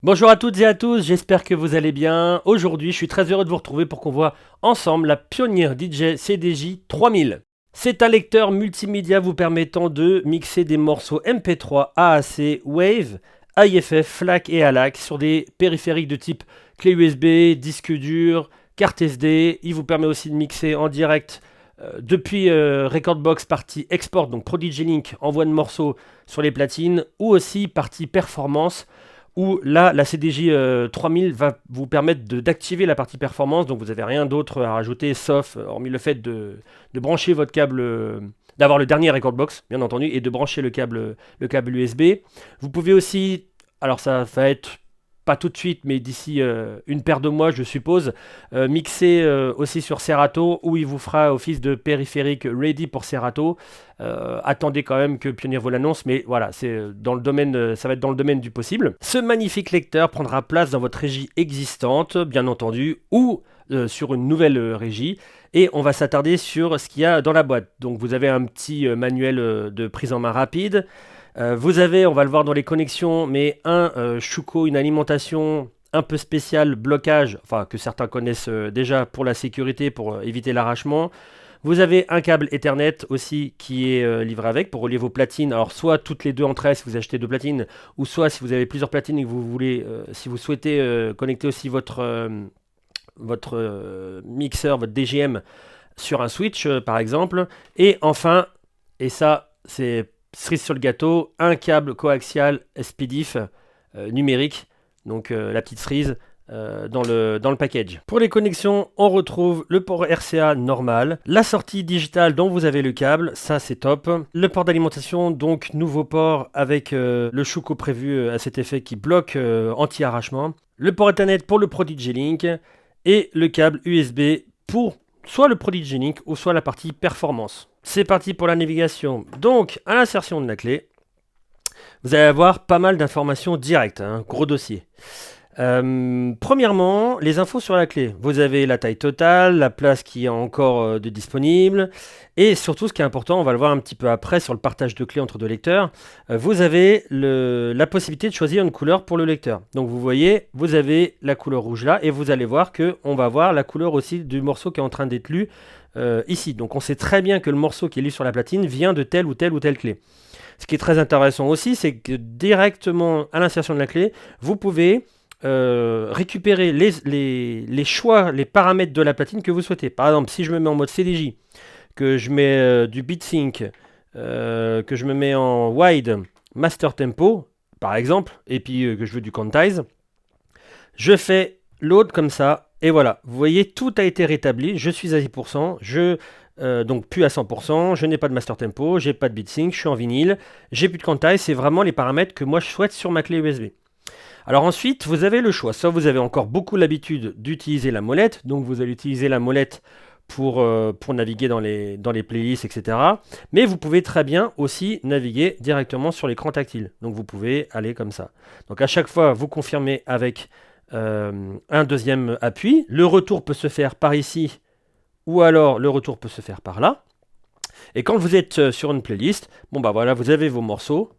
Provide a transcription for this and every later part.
Bonjour à toutes et à tous, j'espère que vous allez bien. Aujourd'hui, je suis très heureux de vous retrouver pour qu'on voit ensemble la Pioneer DJ CDJ 3000. C'est un lecteur multimédia vous permettant de mixer des morceaux MP3, AAC, Wave, AIFF, FLAC et ALAC sur des périphériques de type clé USB, disque dur, carte SD. Il vous permet aussi de mixer en direct depuis Recordbox partie export, donc Prodigy Link envoie de morceaux sur les platines, ou aussi partie performance où là, la CDJ 3000 va vous permettre d'activer la partie performance, donc vous n'avez rien d'autre à rajouter, sauf, hormis le fait de brancher votre câble, d'avoir le dernier Recordbox, bien entendu, et de brancher le câble USB. Vous pouvez aussi, alors ça va être pas tout de suite, mais d'ici une paire de mois, je suppose, mixer aussi sur Serato, où il vous fera office de périphérique ready pour Serato. Attendez quand même que Pioneer vous l'annonce, mais voilà, c'est dans le domaine, ça va être dans le domaine du possible. Ce magnifique lecteur prendra place dans votre régie existante, bien entendu, ou sur une nouvelle régie, et on va s'attarder sur ce qu'il y a dans la boîte. Donc vous avez un petit manuel de prise en main rapide. Vous avez, on va le voir dans les connexions, mais un Schuko, une alimentation un peu spéciale, blocage, enfin que certains connaissent déjà pour la sécurité, pour éviter l'arrachement. Vous avez un câble Ethernet aussi qui est livré avec pour relier vos platines. Alors soit toutes les deux entre elles si vous achetez deux platines, ou soit si vous avez plusieurs platines et que vous voulez, si vous souhaitez connecter aussi votre mixeur, votre DGM sur un switch par exemple. Et enfin, et ça c'est cerise sur le gâteau, un câble coaxial SPDIF numérique, donc la petite cerise dans le package. Pour les connexions, on retrouve le port RCA normal, la sortie digitale dont vous avez le câble, ça c'est top. Le port d'alimentation, donc nouveau port avec le Schuko prévu à cet effet qui bloque anti-arrachement. Le port Ethernet pour le Prodigy Link et le câble USB pour soit le Prodigy Link ou soit la partie performance. C'est parti pour la navigation. Donc, à l'insertion de la clé, vous allez avoir pas mal d'informations directes, hein, gros dossier. Premièrement, les infos sur la clé. Vous avez la taille totale, la place qui est encore de disponible, et surtout ce qui est important, on va le voir un petit peu après sur le partage de clés entre deux lecteurs, vous avez la possibilité de choisir une couleur pour le lecteur. Donc vous voyez, vous avez la couleur rouge là, et vous allez voir qu'on va voir la couleur aussi du morceau qui est en train d'être lu ici. Donc on sait très bien que le morceau qui est lu sur la platine vient de telle ou telle ou telle clé. Ce qui est très intéressant aussi, c'est que directement à l'insertion de la clé, vous pouvez récupérer les choix, les paramètres de la platine que vous souhaitez. Par exemple, si je me mets en mode CDJ, que je mets du beatsync, que je me mets en wide master tempo, par exemple, et puis que je veux du quantize, je fais load comme ça, et voilà. Vous voyez, tout a été rétabli. Je suis à 10%, donc plus à 100%, je n'ai pas de master tempo, j'ai pas de beatsync, je suis en vinyle, j'ai plus de quantize, c'est vraiment les paramètres que moi je souhaite sur ma clé USB. Alors ensuite, vous avez le choix. Soit vous avez encore beaucoup l'habitude d'utiliser la molette, donc vous allez utiliser la molette pour naviguer dans les playlists, etc. Mais vous pouvez très bien aussi naviguer directement sur l'écran tactile. Donc vous pouvez aller comme ça. Donc à chaque fois, vous confirmez avec un deuxième appui. Le retour peut se faire par ici, ou alors le retour peut se faire par là. Et quand vous êtes sur une playlist, bon bah voilà, vous avez vos morceaux.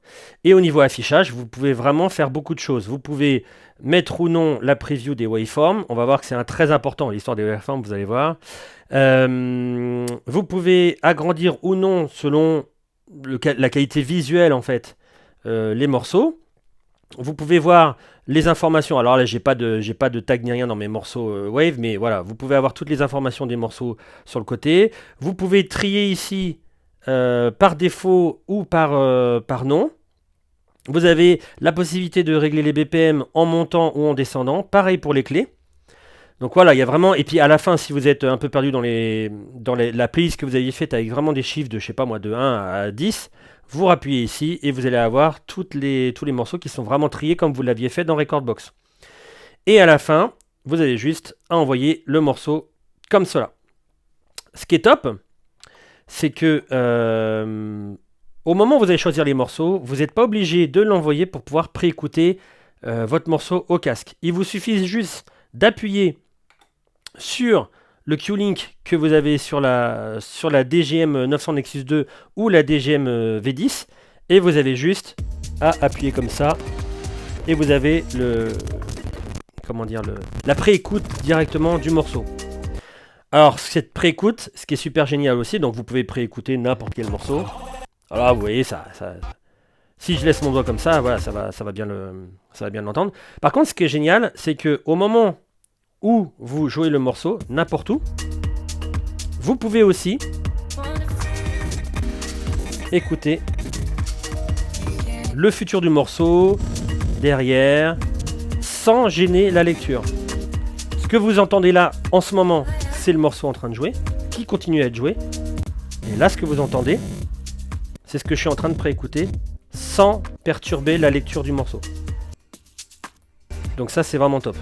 Et au niveau affichage, vous pouvez vraiment faire beaucoup de choses. Vous pouvez mettre ou non la preview des waveforms. On va voir que c'est un très important, l'histoire des waveforms, vous allez voir. Vous pouvez agrandir ou non, selon la qualité visuelle en fait, les morceaux. Vous pouvez voir les informations. Alors là, j'ai pas de tag ni rien dans mes morceaux Wave, mais voilà, vous pouvez avoir toutes les informations des morceaux sur le côté. Vous pouvez trier ici par défaut ou par nom. Vous avez la possibilité de régler les BPM en montant ou en descendant. Pareil pour les clés. Donc voilà, il y a vraiment. Et puis à la fin, si vous êtes un peu perdu dans la playlist que vous aviez faite avec vraiment des chiffres de, je sais pas moi, de 1 à 10, vous rappuyez ici et vous allez avoir tous les morceaux qui sont vraiment triés comme vous l'aviez fait dans Recordbox. Et à la fin, vous avez juste à envoyer le morceau comme cela. Ce qui est top, c'est que au moment où vous allez choisir les morceaux, vous n'êtes pas obligé de l'envoyer pour pouvoir préécouter votre morceau au casque. Il vous suffit juste d'appuyer sur le Q-Link que vous avez sur la DGM 900 Nexus 2 ou la DGM V10 et vous avez juste à appuyer comme ça et vous avez la pré-écoute directement du morceau. Alors cette pré-écoute, ce qui est super génial aussi, donc vous pouvez pré-écouter n'importe quel morceau. Alors là, vous voyez ça, si je laisse mon doigt comme ça, voilà, ça va bien l'entendre. Par contre, ce qui est génial, c'est que au moment où vous jouez le morceau, n'importe où, vous pouvez aussi écouter le futur du morceau derrière, sans gêner la lecture. Ce que vous entendez là en ce moment, c'est le morceau en train de jouer, qui continue à être joué. Et là, ce que vous entendez, c'est ce que je suis en train de préécouter, sans perturber la lecture du morceau. Donc ça, c'est vraiment top.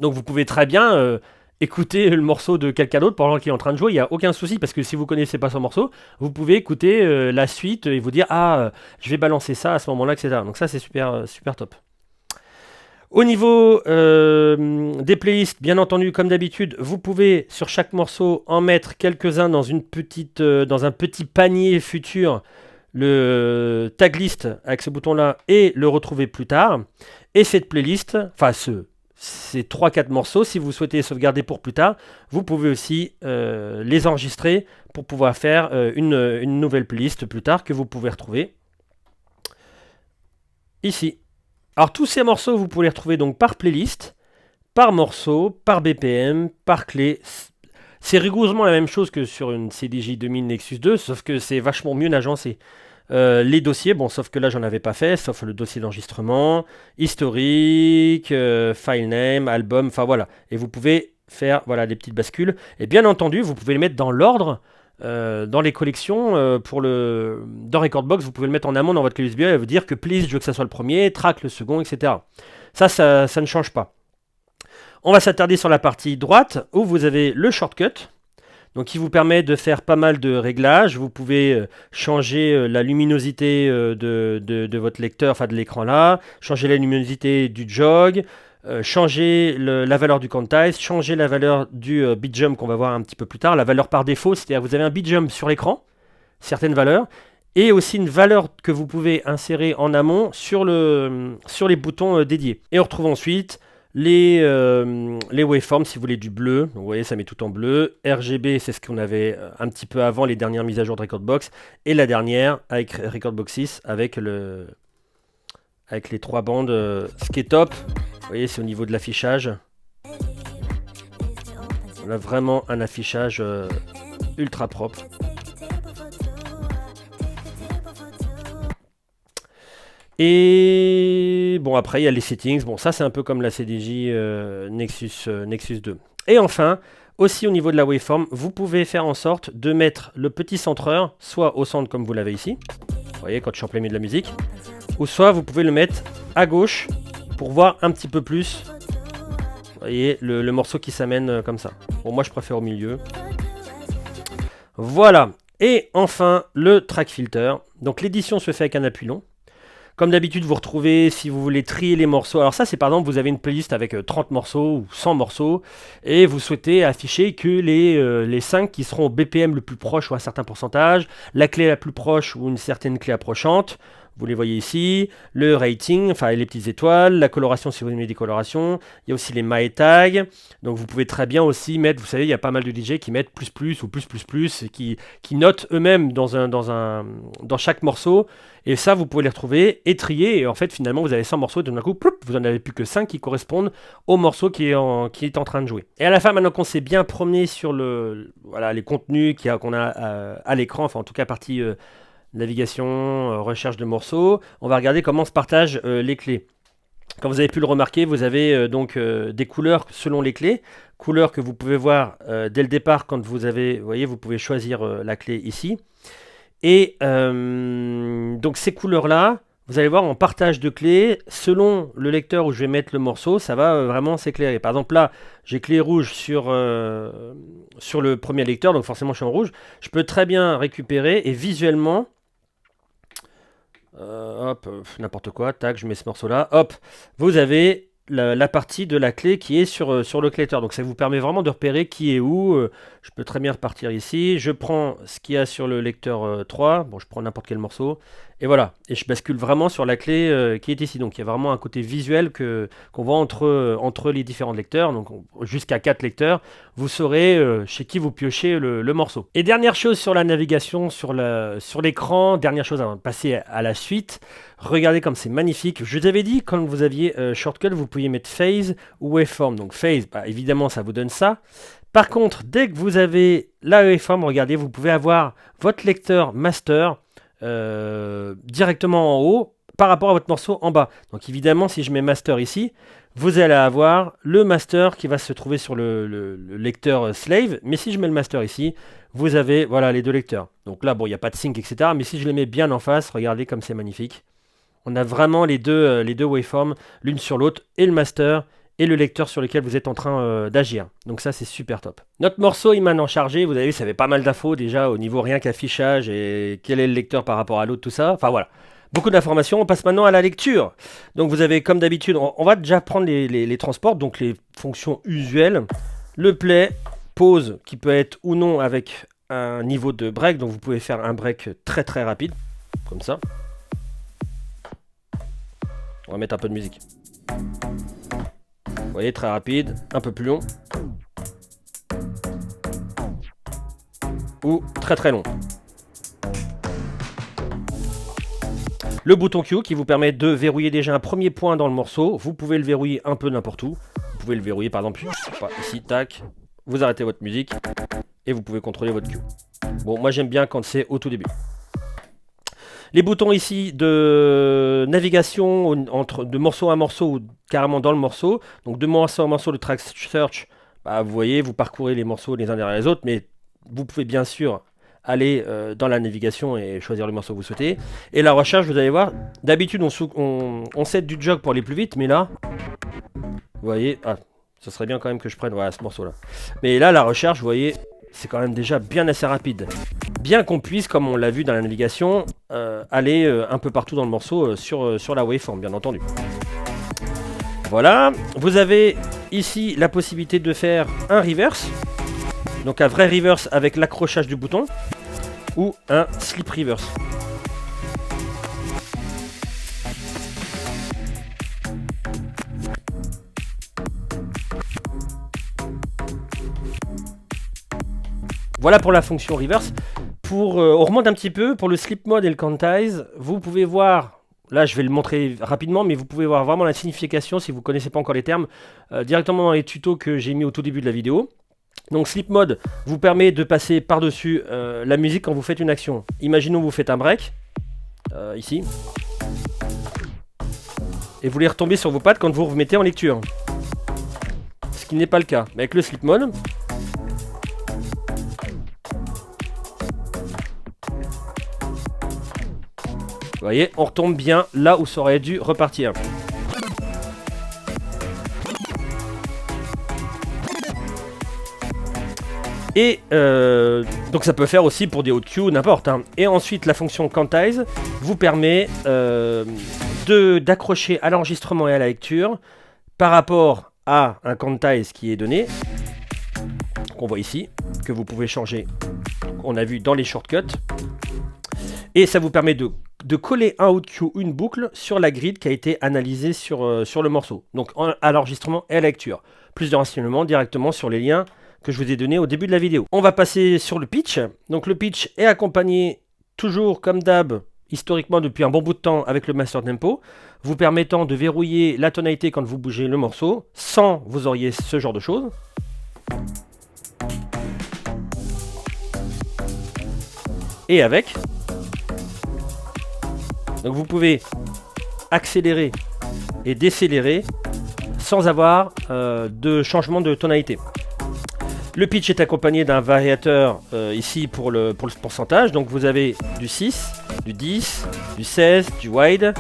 Donc vous pouvez très bien écouter le morceau de quelqu'un d'autre pendant qu'il est en train de jouer, il n'y a aucun souci, parce que si vous ne connaissez pas son morceau, vous pouvez écouter la suite et vous dire « Ah, je vais balancer ça à ce moment-là, etc. » Donc ça, c'est super top. Au niveau des playlists, bien entendu, comme d'habitude, vous pouvez sur chaque morceau en mettre quelques-uns dans un petit panier futur, le tag list avec ce bouton-là, et le retrouver plus tard. Et cette playlist, enfin ces 3-4 morceaux, si vous souhaitez les sauvegarder pour plus tard, vous pouvez aussi les enregistrer pour pouvoir faire une nouvelle playlist plus tard que vous pouvez retrouver ici. Alors tous ces morceaux, vous pouvez les retrouver donc par playlist, par morceau, par BPM, par clé. C'est rigoureusement la même chose que sur une CDJ 2000 Nexus 2, sauf que c'est vachement mieux agencé. Les dossiers, bon, sauf que là j'en avais pas fait, sauf le dossier d'enregistrement, historique, file name, album, enfin voilà. Et vous pouvez faire des petites bascules. Et bien entendu, vous pouvez les mettre dans l'ordre. Dans les collections, dans Recordbox, vous pouvez le mettre en amont dans votre clé USB et vous dire que please, je veux que ça soit le premier, track le second, etc. Ça ne change pas. On va s'attarder sur la partie droite où vous avez le shortcut, donc qui vous permet de faire pas mal de réglages. Vous pouvez changer la luminosité de votre lecteur, enfin de l'écran là, changer la luminosité du jog, changer la valeur du quantize, changer la valeur du bitjump qu'on va voir un petit peu plus tard, la valeur par défaut, c'est-à-dire que vous avez un bitjump sur l'écran, certaines valeurs, et aussi une valeur que vous pouvez insérer en amont sur les boutons dédiés. Et on retrouve ensuite les waveforms si vous voulez du bleu, donc vous voyez ça met tout en bleu, RGB c'est ce qu'on avait un petit peu avant les dernières mises à jour de Recordbox, et la dernière avec Recordbox 6 avec les 3 bandes, ce qui est top. Vous voyez, c'est au niveau de l'affichage. On a vraiment un affichage ultra propre. Et bon, après, il y a les settings. Bon, ça, c'est un peu comme la CDJ Nexus 2. Et enfin, aussi au niveau de la waveform, vous pouvez faire en sorte de mettre le petit centreur, soit au centre comme vous l'avez ici. Vous voyez, quand je suis en plein milieu de la musique. Ou soit vous pouvez le mettre à gauche pour voir un petit peu plus, vous voyez, le morceau qui s'amène comme ça. Bon, moi je préfère au milieu. Voilà. Et enfin, le track filter. Donc l'édition se fait avec un appui long. Comme d'habitude, vous retrouvez, si vous voulez trier les morceaux. Alors ça, c'est par exemple, vous avez une playlist avec 30 morceaux ou 100 morceaux. Et vous souhaitez afficher que les 5 qui seront au BPM le plus proche ou à un certain pourcentage, la clé la plus proche ou une certaine clé approchante. Vous les voyez ici, le rating, enfin les petites étoiles, la coloration si vous aimez des colorations, il y a aussi les my tags, donc vous pouvez très bien aussi mettre, vous savez, il y a pas mal de DJ qui mettent plus ou plus, et qui notent eux-mêmes dans chaque morceau, et ça vous pouvez les retrouver et trier, et en fait finalement vous avez 100 morceaux, et d'un coup, vous en avez plus que 5 qui correspondent au morceau qui est en train de jouer. Et à la fin, maintenant qu'on s'est bien promené sur les contenus qu'on a à l'écran, enfin en tout cas partie navigation, recherche de morceaux, on va regarder comment se partagent les clés. Comme vous avez pu le remarquer, vous avez des couleurs selon les clés, couleurs que vous pouvez voir dès le départ quand vous voyez, vous pouvez choisir la clé ici. Et donc ces couleurs-là, vous allez voir en partage de clés, selon le lecteur où je vais mettre le morceau, ça va vraiment s'éclairer. Par exemple là, j'ai clé rouge sur le premier lecteur, donc forcément je suis en rouge. Je peux très bien récupérer et visuellement, n'importe quoi, tac, je mets ce morceau là, hop, vous avez la partie de la clé qui est sur le collecteur. Donc ça vous permet vraiment de repérer qui est où. Je peux très bien repartir ici. Je prends ce qu'il y a sur le lecteur 3. Bon, je prends n'importe quel morceau. Et voilà. Et je bascule vraiment sur la clé qui est ici. Donc il y a vraiment un côté visuel qu'on voit entre les différents lecteurs. Donc jusqu'à 4 lecteurs. Vous saurez chez qui vous piochez le morceau. Et dernière chose sur la navigation, sur l'écran. Dernière chose avant de passer à la suite. Regardez comme c'est magnifique. Je vous avais dit, quand vous aviez Shortcut, vous pouviez mettre Phase ou Waveform. Donc Phase, bah, évidemment, ça vous donne ça. Par contre, dès que vous avez la Waveform, regardez, vous pouvez avoir votre lecteur master directement en haut par rapport à votre morceau en bas. Donc évidemment, si je mets master ici, vous allez avoir le master qui va se trouver sur le lecteur slave. Mais si je mets le master ici, vous avez voilà, les deux lecteurs. Donc là, bon, il n'y a pas de sync, etc. Mais si je les mets bien en face, regardez comme c'est magnifique. On a vraiment les deux waveforms, l'une sur l'autre, et le master, et le lecteur sur lequel vous êtes en train d'agir. Donc ça, c'est super top. Notre morceau est maintenant chargé. Vous avez vu, ça avait pas mal d'infos déjà au niveau rien qu'affichage et quel est le lecteur par rapport à l'autre, tout ça. Enfin voilà, beaucoup d'informations. On passe maintenant à la lecture. Donc vous avez, comme d'habitude, on va déjà prendre les transports, donc les fonctions usuelles. Le play, pause, qui peut être ou non avec un niveau de break. Donc vous pouvez faire un break très très rapide, comme ça. On va mettre un peu de musique. Vous voyez, très rapide, un peu plus long. Ou très très long. Le bouton Q qui vous permet de verrouiller déjà un premier point dans le morceau. Vous pouvez le verrouiller un peu n'importe où. Vous pouvez le verrouiller par exemple ici, tac. Vous arrêtez votre musique et vous pouvez contrôler votre Q. Bon, moi j'aime bien quand c'est au tout début. Les boutons ici de navigation de morceau à morceau ou carrément dans le morceau. Donc de morceau à morceau, le track search, bah, vous voyez, vous parcourez les morceaux les uns derrière les autres, mais vous pouvez bien sûr aller dans la navigation et choisir le morceau que vous souhaitez. Et la recherche, vous allez voir, d'habitude on set du jog pour aller plus vite, mais là, vous voyez, ce serait bien quand même que je prenne voilà, ce morceau là. Mais là, la recherche, vous voyez, c'est quand même déjà bien assez rapide. Bien qu'on puisse, comme on l'a vu dans la navigation, aller un peu partout dans le morceau sur la waveform, bien entendu. Voilà, vous avez ici la possibilité de faire un reverse, donc un vrai reverse avec l'accrochage du bouton, ou un slip reverse. Voilà pour la fonction reverse. On remonte un petit peu, pour le slip mode et le quantize, vous pouvez voir, là je vais le montrer rapidement, mais vous pouvez voir vraiment la signification, si vous ne connaissez pas encore les termes, directement dans les tutos que j'ai mis au tout début de la vidéo. Donc slip mode vous permet de passer par-dessus la musique quand vous faites une action. Imaginons que vous faites un break, ici, et vous voulez retomber sur vos pattes quand vous vous remettez en lecture. Ce qui n'est pas le cas. Mais avec le slip mode, vous voyez, on retombe bien là où ça aurait dû repartir. Et donc ça peut faire aussi pour des hauts Q, n'importe. Hein. Et ensuite, la fonction quantize vous permet d'accrocher à l'enregistrement et à la lecture par rapport à un quantize qui est donné, qu'on voit ici, que vous pouvez changer, on a vu dans les shortcuts. Et ça vous permet de coller un out Q, une boucle, sur la grid qui a été analysée sur le morceau. Donc à l'enregistrement et à la lecture. Plus de renseignements directement sur les liens que je vous ai donnés au début de la vidéo. On va passer sur le pitch. Donc le pitch est accompagné toujours comme d'hab, historiquement depuis un bon bout de temps, avec le master tempo, vous permettant de verrouiller la tonalité quand vous bougez le morceau. Sans, vous auriez ce genre de choses. Et avec. Donc vous pouvez accélérer et décélérer sans avoir de changement de tonalité. Le pitch est accompagné d'un variateur ici pour le pourcentage. Donc vous avez du 6, du 10, du 16, du wide.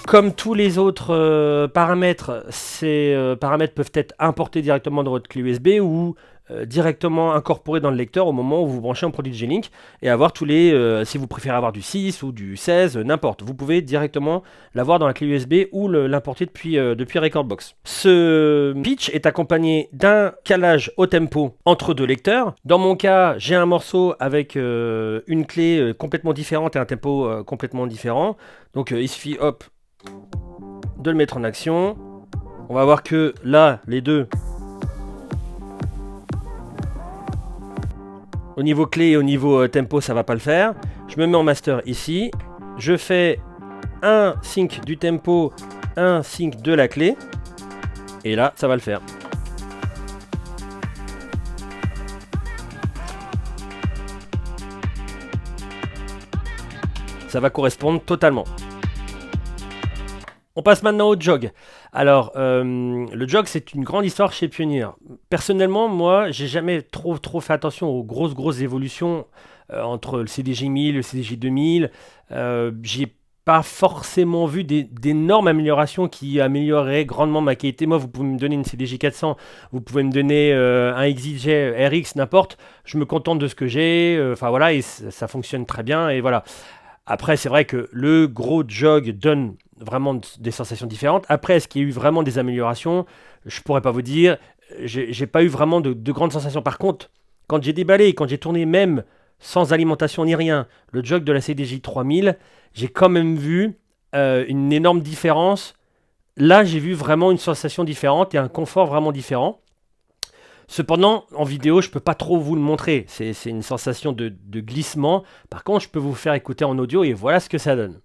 Comme tous les autres paramètres, ces paramètres peuvent être importés directement dans votre clé USB ou directement incorporé dans le lecteur au moment où vous branchez un produit de G-Link et avoir tous les, si vous préférez avoir du 6 ou du 16, n'importe. Vous pouvez directement l'avoir dans la clé USB ou l'importer depuis Rekordbox. Ce pitch est accompagné d'un calage au tempo entre deux lecteurs. Dans mon cas, j'ai un morceau avec une clé complètement différente et un tempo complètement différent. Donc il suffit, hop, de le mettre en action. On va voir que là, les deux, au niveau clé et au niveau tempo, ça va pas le faire. Je me mets en master ici. Je fais un sync du tempo, un sync de la clé. Et là, ça va le faire. Ça va correspondre totalement. On passe maintenant au jog. Alors, le jog, c'est une grande histoire chez Pioneer. Personnellement, moi, j'ai jamais trop fait attention aux grosses évolutions entre le CDJ 1000 et le CDJ 2000. J'ai pas forcément vu d'énormes améliorations qui amélioreraient grandement ma qualité. Moi, vous pouvez me donner une CDJ 400, vous pouvez me donner un XJ RX, n'importe. Je me contente de ce que j'ai. Enfin voilà, et ça fonctionne très bien. Et voilà. Après, c'est vrai que le gros jog donne vraiment des sensations différentes. Après, est-ce qu'il y a eu vraiment des améliorations? Je pourrais pas vous dire. J'ai pas eu vraiment de grandes sensations. Par contre, quand j'ai déballé, quand j'ai tourné même sans alimentation ni rien, le jog de la CDJ 3000, j'ai quand même vu une énorme différence. Là, j'ai vu vraiment une sensation différente et un confort vraiment différent. Cependant, en vidéo, je peux pas trop vous le montrer. C'est une sensation de glissement. Par contre, je peux vous faire écouter en audio et voilà ce que ça donne.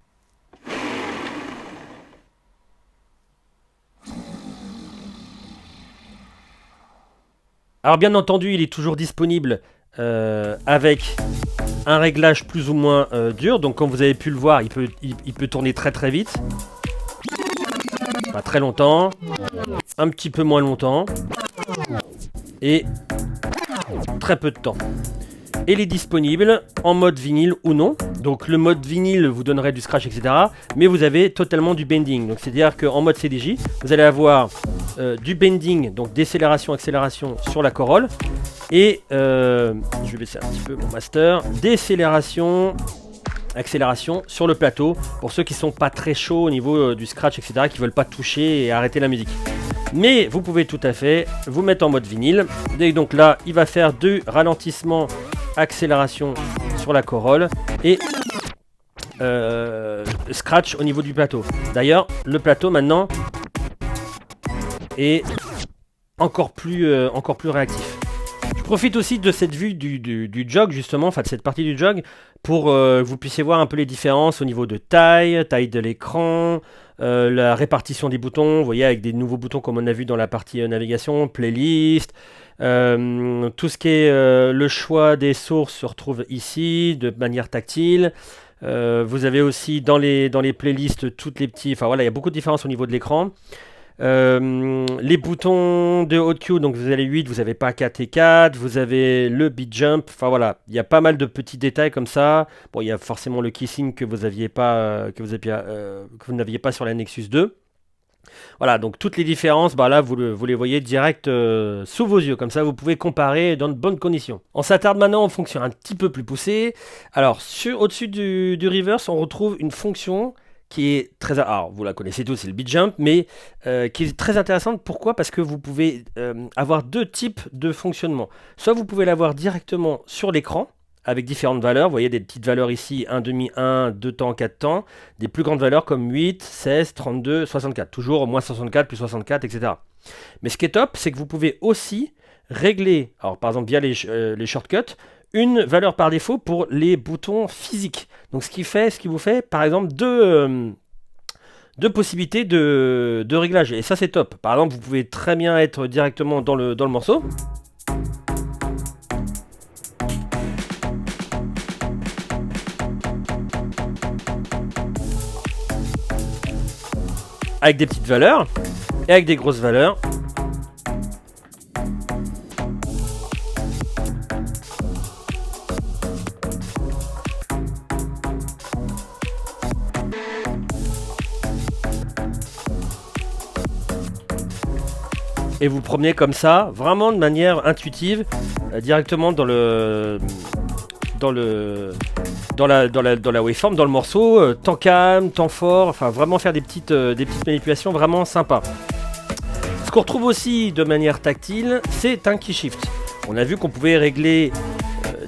Alors bien entendu, il est toujours disponible avec un réglage plus ou moins dur. Donc comme vous avez pu le voir, il peut tourner très vite. Pas très longtemps. Un petit peu moins longtemps. Et très peu de temps. Et il est disponible en mode vinyle ou non. Donc le mode vinyle vous donnerait du scratch, etc. Mais vous avez totalement du bending. Donc c'est-à-dire qu'en mode CDJ, vous allez avoir du bending, donc décélération, accélération sur la corolle. Et je vais baisser un petit peu mon master. Décélération, accélération sur le plateau. Pour ceux qui sont pas très chauds au niveau du scratch, etc. Qui veulent pas toucher et arrêter la musique. Mais vous pouvez tout à fait vous mettre en mode vinyle. Et donc là, il va faire du ralentissement, accélération sur la corolle et scratch au niveau du plateau. D'ailleurs, le plateau maintenant est encore plus réactif. Je profite aussi de cette vue du jog justement, enfin de cette partie du jog, pour que vous puissiez voir un peu les différences au niveau de taille de l'écran, la répartition des boutons, vous voyez avec des nouveaux boutons comme on a vu dans la partie navigation, playlist, tout ce qui est le choix des sources se retrouve ici de manière tactile. Vous avez aussi dans les playlists toutes les petits, enfin voilà, il y a beaucoup de différences au niveau de l'écran. Les boutons de haute queue, donc vous avez 8, vous n'avez pas 4 et 4, vous avez le beat jump, enfin voilà, il y a pas mal de petits détails comme ça. Bon, il y a forcément le keysyncing que vous n'aviez pas sur la Nexus 2. Voilà, donc toutes les différences, bah là vous les voyez direct sous vos yeux, comme ça vous pouvez comparer dans de bonnes conditions. On s'attarde maintenant aux fonctions un petit peu plus poussées. Alors au-dessus du reverse, on retrouve une fonction qui est très... Alors, vous la connaissez tous, c'est le beat jump, mais qui est très intéressante. Pourquoi? Parce que vous pouvez avoir deux types de fonctionnement. Soit vous pouvez l'avoir directement sur l'écran, avec différentes valeurs. Vous voyez des petites valeurs ici, 1,5, 1, 2 temps, 4 temps. Des plus grandes valeurs comme 8, 16, 32, 64. Toujours moins 64, plus 64, etc. Mais ce qui est top, c'est que vous pouvez aussi régler, alors par exemple via les shortcuts, une valeur par défaut pour les boutons physiques. Donc ce qui vous fait par exemple deux possibilités de réglage. Et ça c'est top. Par exemple vous pouvez très bien être directement dans le morceau. Avec des petites valeurs et avec des grosses valeurs. et vous promenez comme ça, vraiment de manière intuitive, directement dans la waveform, dans le morceau, temps calme, temps fort, enfin vraiment faire des petites manipulations vraiment sympas. Ce qu'on retrouve aussi de manière tactile, c'est un key shift. On a vu qu'on pouvait régler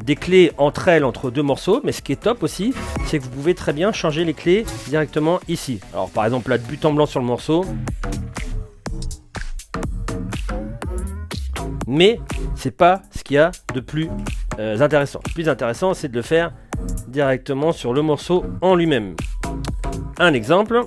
des clés entre elles, entre deux morceaux, mais ce qui est top aussi, c'est que vous pouvez très bien changer les clés directement ici. Alors par exemple là, de but en blanc sur le morceau, mais c'est pas ce qu'il y a de plus intéressant. Le plus intéressant, c'est de le faire directement sur le morceau en lui-même. Un exemple.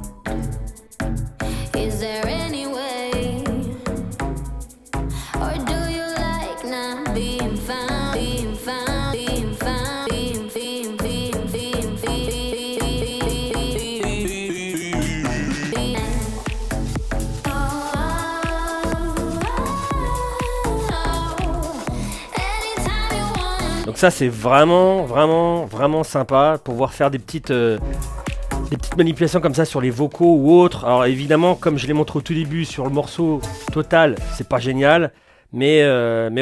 Donc ça c'est vraiment sympa, pouvoir faire des petites manipulations comme ça sur les vocaux ou autres. Alors évidemment, comme je l'ai montré au tout début sur le morceau total, c'est pas génial, mais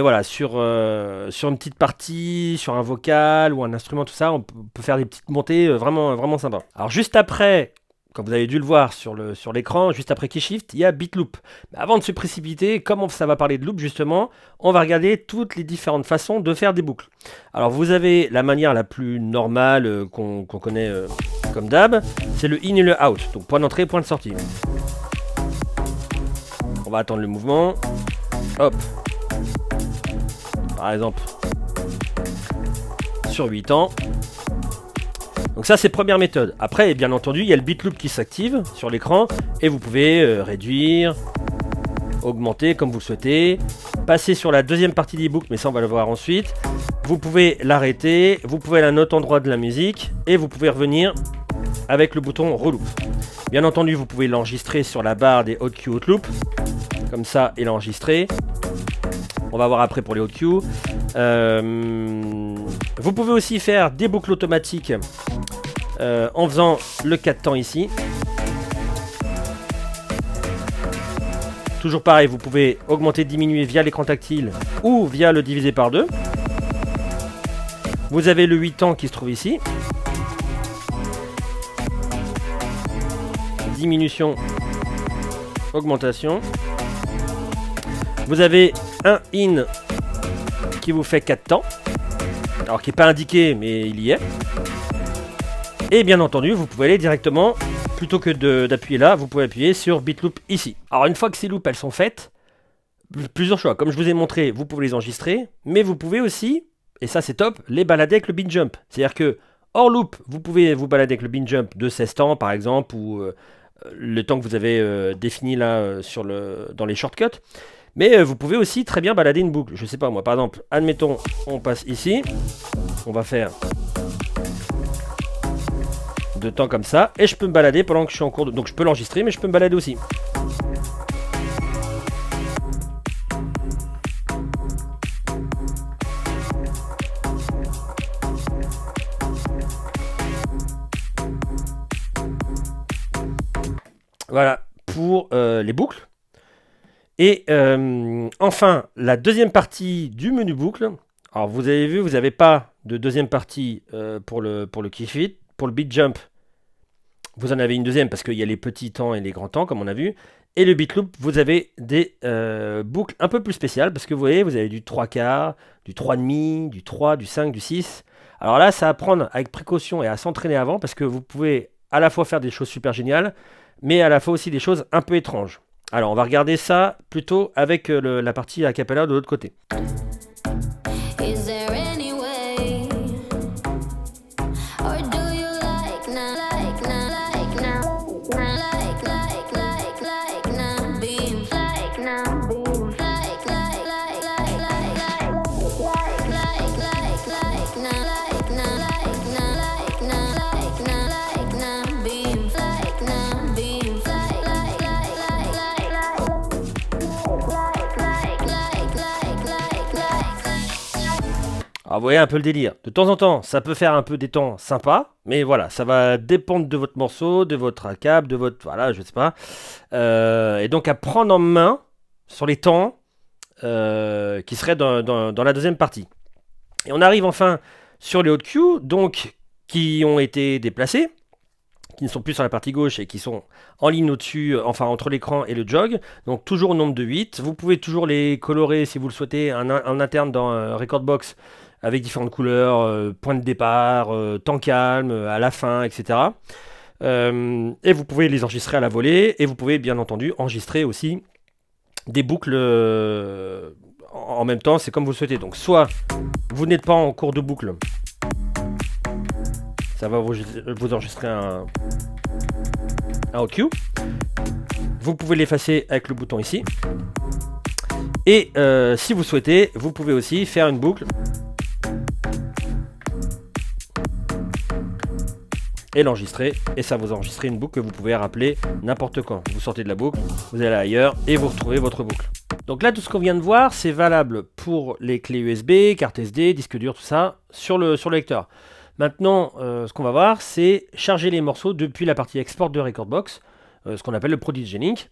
voilà, sur une petite partie, sur un vocal ou un instrument, tout ça, on peut faire des petites montées vraiment sympa. Alors juste après, comme vous avez dû le voir sur l'écran, juste après Key Shift, il y a Beat Loop. Mais avant de se précipiter, comme ça va parler de loop justement, on va regarder toutes les différentes façons de faire des boucles. Alors vous avez la manière la plus normale qu'on connaît comme d'hab, c'est le in et le out, donc point d'entrée, point de sortie. On va attendre le mouvement, hop, par exemple, sur 8 temps. Donc ça c'est première méthode. Après bien entendu il y a le beat loop qui s'active sur l'écran et vous pouvez réduire, augmenter comme vous le souhaitez, passer sur la deuxième partie des boucles, mais ça on va le voir ensuite. Vous pouvez l'arrêter, vous pouvez la note endroit de la musique et vous pouvez revenir avec le bouton reloop. Bien entendu vous pouvez l'enregistrer sur la barre des hot cue hot loop, comme ça et l'enregistrer. On va voir après pour les hot cue. Vous pouvez aussi faire des boucles automatiques en faisant le 4 temps ici. Toujours pareil, vous pouvez augmenter, diminuer via l'écran tactile ou via le diviser par 2. Vous avez le 8 temps qui se trouve ici. Diminution, augmentation. Vous avez un in qui vous fait 4 temps. Alors qui n'est pas indiqué mais il y est. Et bien entendu vous pouvez aller directement, plutôt que d'appuyer là, vous pouvez appuyer sur Beat Loop ici. Alors une fois que ces loops elles sont faites, plusieurs choix. Comme je vous ai montré, vous pouvez les enregistrer, mais vous pouvez aussi, et ça c'est top, les balader avec le beat jump. C'est-à-dire que hors loop, vous pouvez vous balader avec le beat jump de 16 temps par exemple, ou le temps que vous avez défini là dans les shortcuts. Mais vous pouvez aussi très bien balader une boucle. Je sais pas moi, par exemple, admettons, on passe ici, on va faire 2 temps comme ça, et je peux me balader pendant que je suis en cours de... Donc je peux l'enregistrer, mais je peux me balader aussi. Voilà, pour les boucles. Et enfin, la deuxième partie du menu boucle. Alors vous avez vu, vous n'avez pas de deuxième partie pour le key fit. Pour le beat jump, vous en avez une deuxième parce qu'il y a les petits temps et les grands temps comme on a vu. Et le beat loop, vous avez des boucles un peu plus spéciales parce que vous voyez, vous avez du 3/4, du 3,5, du 3, du 5, du 6. Alors là, ça à prendre avec précaution et à s'entraîner avant parce que vous pouvez à la fois faire des choses super géniales, mais à la fois aussi des choses un peu étranges. Alors on va regarder ça plutôt avec la partie a cappella de l'autre côté. Alors vous voyez un peu le délire. De temps en temps, ça peut faire un peu des temps sympas, mais voilà, ça va dépendre de votre morceau, de votre cap, de votre... Voilà, je sais pas. Et donc à prendre en main, sur les temps qui seraient dans la deuxième partie. Et on arrive enfin sur les hotkeys, donc qui ont été déplacés, qui ne sont plus sur la partie gauche et qui sont en ligne au-dessus, enfin entre l'écran et le jog. Donc toujours au nombre de 8. Vous pouvez toujours les colorer si vous le souhaitez en interne dans Recordbox avec différentes couleurs, point de départ, temps calme, à la fin, etc. Et vous pouvez les enregistrer à la volée et vous pouvez bien entendu enregistrer aussi des boucles en même temps, c'est comme vous le souhaitez. Donc soit vous n'êtes pas en cours de boucle, ça va vous enregistrer un hotcue. Vous pouvez l'effacer avec le bouton ici. Et si vous souhaitez, vous pouvez aussi faire une boucle et l'enregistrer, et ça vous enregistre une boucle que vous pouvez rappeler n'importe quand. Vous sortez de la boucle, vous allez ailleurs et vous retrouvez votre boucle. Donc là, tout ce qu'on vient de voir, c'est valable pour les clés USB, carte SD, disque dur, tout ça, sur le lecteur. Maintenant, ce qu'on va voir, c'est charger les morceaux depuis la partie export de Recordbox, ce qu'on appelle le Prodigy Link.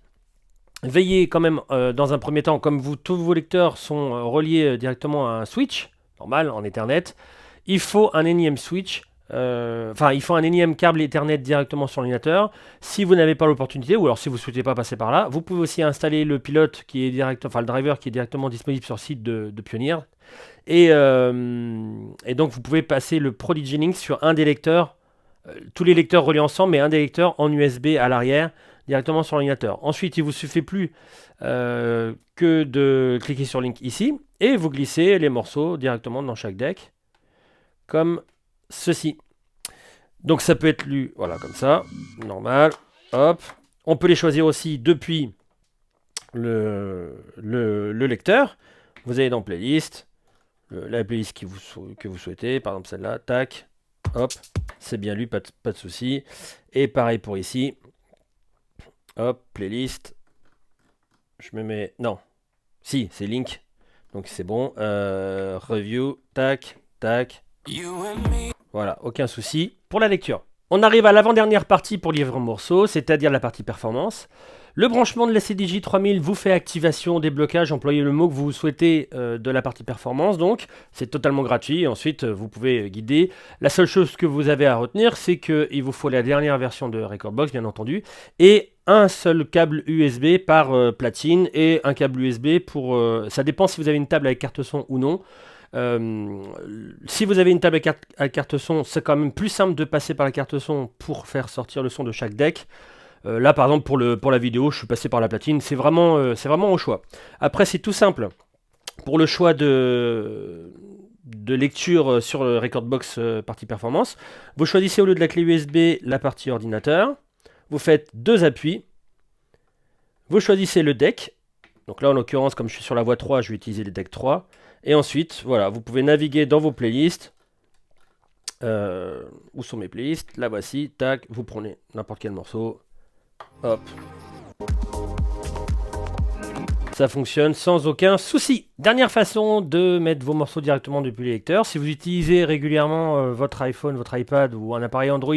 Veillez quand même, dans un premier temps, comme tous vos lecteurs sont reliés directement à un switch, normal, en Ethernet, il faut un énième switch. Il faut un énième câble Ethernet directement sur l'ordinateur. Si vous n'avez pas l'opportunité, ou alors si vous ne souhaitez pas passer par là, vous pouvez aussi installer le pilote qui est le driver qui est directement disponible sur le site de Pioneer. Et donc vous pouvez passer le Prodigy Link sur un des lecteurs, tous les lecteurs reliés ensemble, mais un des lecteurs en USB à l'arrière, directement sur l'ordinateur. Ensuite, il vous suffit plus que de cliquer sur Link ici, et vous glissez les morceaux directement dans chaque deck, comme ceci. Donc ça peut être lu, voilà, comme ça, normal, hop. On peut les choisir aussi depuis le lecteur. Vous allez dans Playlist, la playlist que vous souhaitez, par exemple celle-là, tac, hop, c'est bien lu, pas de souci. Et pareil pour ici, hop, Playlist, je me mets, non, si, c'est Link, donc c'est bon, Review, tac, tac. Voilà, aucun souci pour la lecture. On arrive à l'avant-dernière partie pour livrer morceau, c'est-à-dire la partie performance. Le branchement de la CDJ 3000 vous fait activation, déblocage, employez le mot que vous souhaitez de la partie performance, donc c'est totalement gratuit. Ensuite, vous pouvez guider. La seule chose que vous avez à retenir, c'est qu'il vous faut la dernière version de Recordbox, bien entendu, et un seul câble USB par platine et un câble USB pour... ça dépend si vous avez une table avec carte son ou non. Si vous avez une table à carte son, c'est quand même plus simple de passer par la carte son pour faire sortir le son de chaque deck. Là par exemple pour la vidéo, je suis passé par la platine, c'est vraiment au choix. Après c'est tout simple. Pour le choix de lecture sur le Recordbox partie performance, vous choisissez au lieu de la clé USB la partie ordinateur, vous faites 2 appuis, vous choisissez le deck. Donc là en l'occurrence comme je suis sur la voie 3, je vais utiliser le deck 3. Et ensuite, voilà, vous pouvez naviguer dans vos playlists. Où sont mes playlists? La voici, tac, vous prenez n'importe quel morceau. Hop. Ça fonctionne sans aucun souci. Dernière façon de mettre vos morceaux directement depuis les lecteurs. Si vous utilisez régulièrement votre iPhone, votre iPad ou un appareil Android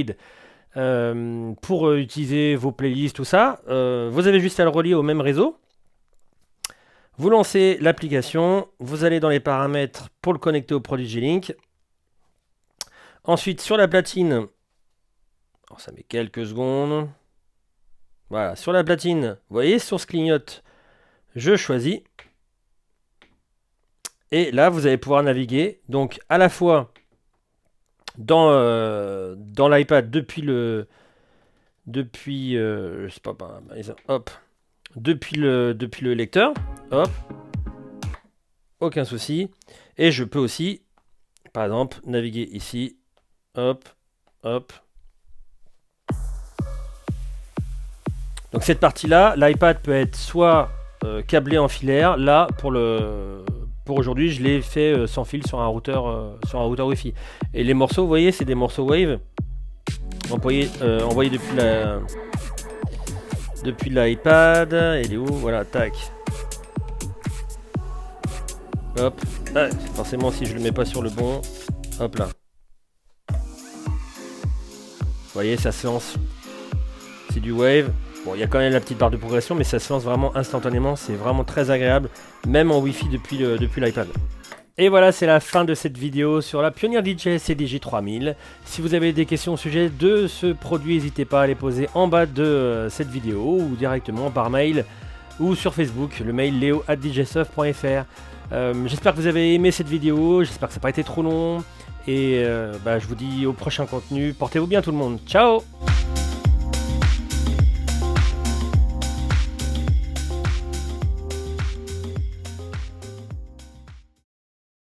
pour utiliser vos playlists, tout ça, vous avez juste à le relier au même réseau. Vous lancez l'application, vous allez dans les paramètres pour le connecter au Prodigy Link. Ensuite, sur la platine, alors ça met quelques secondes. Voilà, sur la platine, vous voyez, source clignote, je choisis. Et là, vous allez pouvoir naviguer, donc à la fois dans l'iPad depuis hop. Depuis le lecteur, hop, aucun souci. Et je peux aussi, par exemple, naviguer ici, hop, hop. Donc cette partie-là, l'iPad peut être soit câblé en filaire. Là, pour aujourd'hui, je l'ai fait sans fil sur un routeur Wi-Fi. Et les morceaux, vous voyez, c'est des morceaux Wave envoyés depuis l'iPad. Il est où? Voilà, tac. Hop. Ah, forcément, si je le mets pas sur le bon. Hop là. Vous voyez, ça se lance. C'est du Wave. Bon, il y a quand même la petite barre de progression, mais ça se lance vraiment instantanément, c'est vraiment très agréable, même en Wi-Fi depuis l'iPad. Et voilà, c'est la fin de cette vidéo sur la Pioneer DJ CDJ 3000. Si vous avez des questions au sujet de ce produit, n'hésitez pas à les poser en bas de cette vidéo ou directement par mail ou sur Facebook, le mail leo@djsoft.fr. J'espère que vous avez aimé cette vidéo, j'espère que ça n'a pas été trop long et je vous dis au prochain contenu. Portez-vous bien tout le monde, ciao!